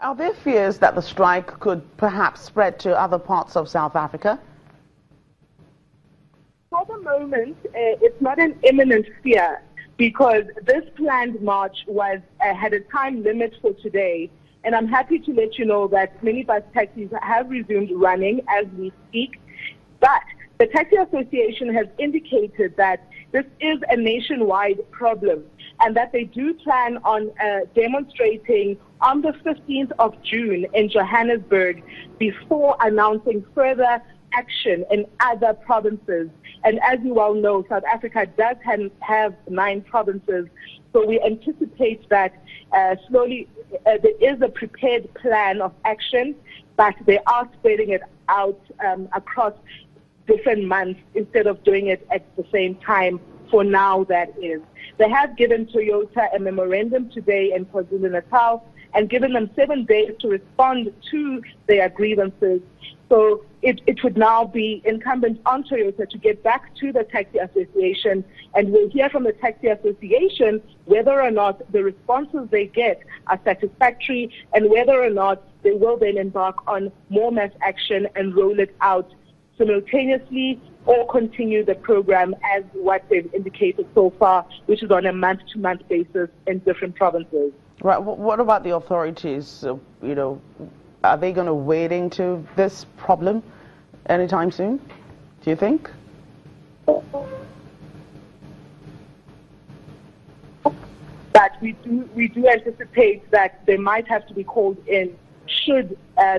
Are there fears that the strike could perhaps spread to other parts of South Africa? For the moment, it's not an imminent fear because this planned march had a time limit for today. And I'm happy to let you know that many bus taxis have resumed running as we speak. But the Taxi Association has indicated that this is a nationwide problem and that they do plan on demonstrating on the 15th of June in Johannesburg before announcing further action in other provinces. And as you well know, South Africa does have 9 provinces, so we anticipate that slowly there is a prepared plan of action, but they are spreading it out across different months instead of doing it at the same time. For now, that is. They have given Toyota a memorandum today in KwaZulu-Natal and given them 7 days to respond to their grievances. So it would now be incumbent on Toyota to get back to the Taxi Association, and we'll hear from the Taxi Association whether or not the responses they get are satisfactory and whether or not they will then embark on more mass action and roll it out simultaneously or continue the program as what they've indicated so far, which is on a month-to-month basis in different provinces. Right. What about the authorities? Are they going to wade into this problem anytime soon, do you think? But we do anticipate that they might have to be called in should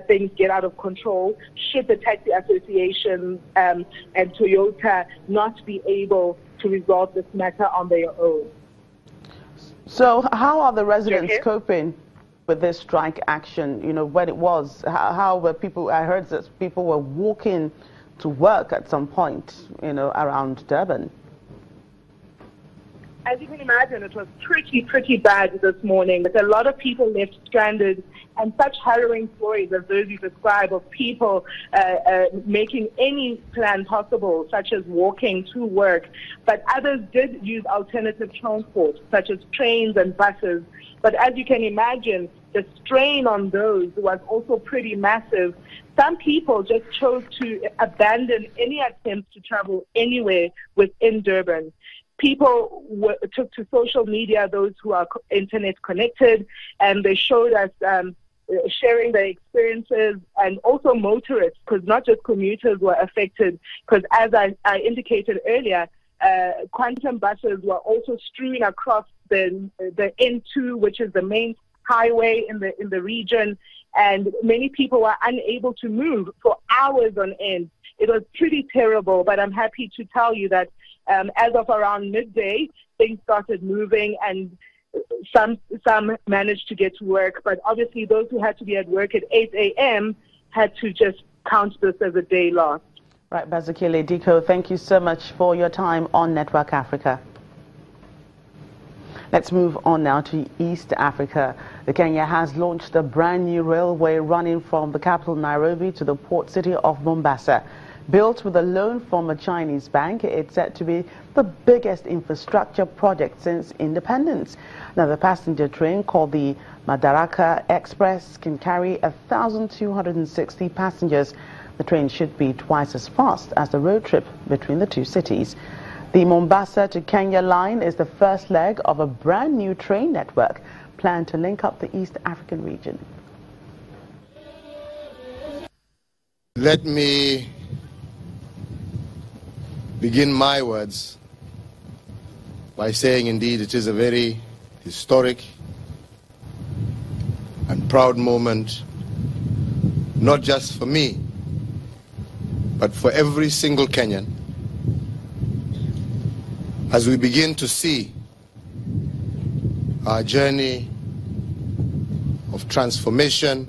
things get out of control, should the Taxi Association and Toyota not be able to resolve this matter on their own. So how are the residents coping with this strike action? When it was, how were people? I heard that people were walking to work at some point, around Durban. As you can imagine, it was pretty bad this morning. There's a lot of people left stranded, and such harrowing stories as those you describe of people making any plan possible, such as walking to work. But others did use alternative transport, such as trains and buses. But as you can imagine, the strain on those was also pretty massive. Some people just chose to abandon any attempt to travel anywhere within Durban. People took to social media, those who are internet connected, and they showed us sharing their experiences, and also motorists, because not just commuters were affected, because as I indicated earlier, quantum buses were also strewn across the N2, which is the main highway in the region, and many people were unable to move for hours on end. It was pretty terrible, but I'm happy to tell you that as of around midday, things started moving, and some managed to get to work. But obviously, those who had to be at work at 8 a.m. had to just count this as a day lost. Right, Bazikile Diko, thank you so much for your time on Network Africa. Let's move on now to East Africa. Kenya has launched a brand new railway running from the capital Nairobi to the port city of Mombasa. Built with a loan from a Chinese bank, it's said to be the biggest infrastructure project since independence. Now, the passenger train called the Madaraka Express can carry 1,260 passengers. The train should be twice as fast as the road trip between the two cities. The Mombasa to Kenya line is the first leg of a brand new train network planned to link up the East African region. Let me begin my words by saying indeed it is a very historic and proud moment, not just for me, but for every single Kenyan, as we begin to see our journey of transformation.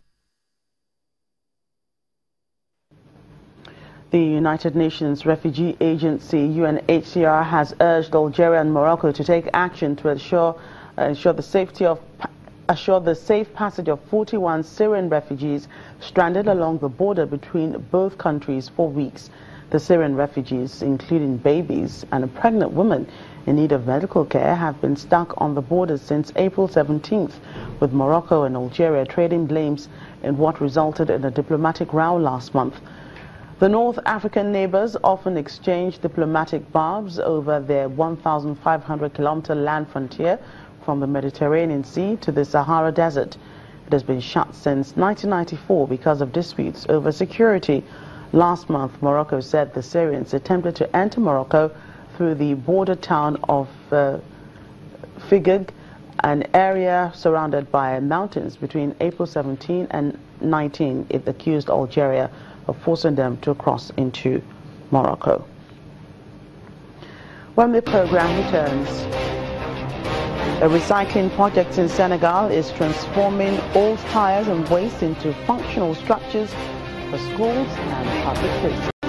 The United Nations Refugee Agency, UNHCR, has urged Algeria and Morocco to take action to assure the safe passage of 41 Syrian refugees stranded along the border between both countries for weeks. The Syrian refugees, including babies and a pregnant woman in need of medical care, have been stuck on the border since April 17th, with Morocco and Algeria trading blames in what resulted in a diplomatic row last month. The North African neighbors often exchange diplomatic barbs over their 1,500-kilometer land frontier from the Mediterranean Sea to the Sahara Desert. It has been shut since 1994 because of disputes over security. Last month, Morocco said the Syrians attempted to enter Morocco through the border town of Figig, an area surrounded by mountains, between April 17 and 19. It accused Algeria of forcing them to cross into Morocco. When the program returns, a recycling project in Senegal is transforming old tires and waste into functional structures for schools and public places.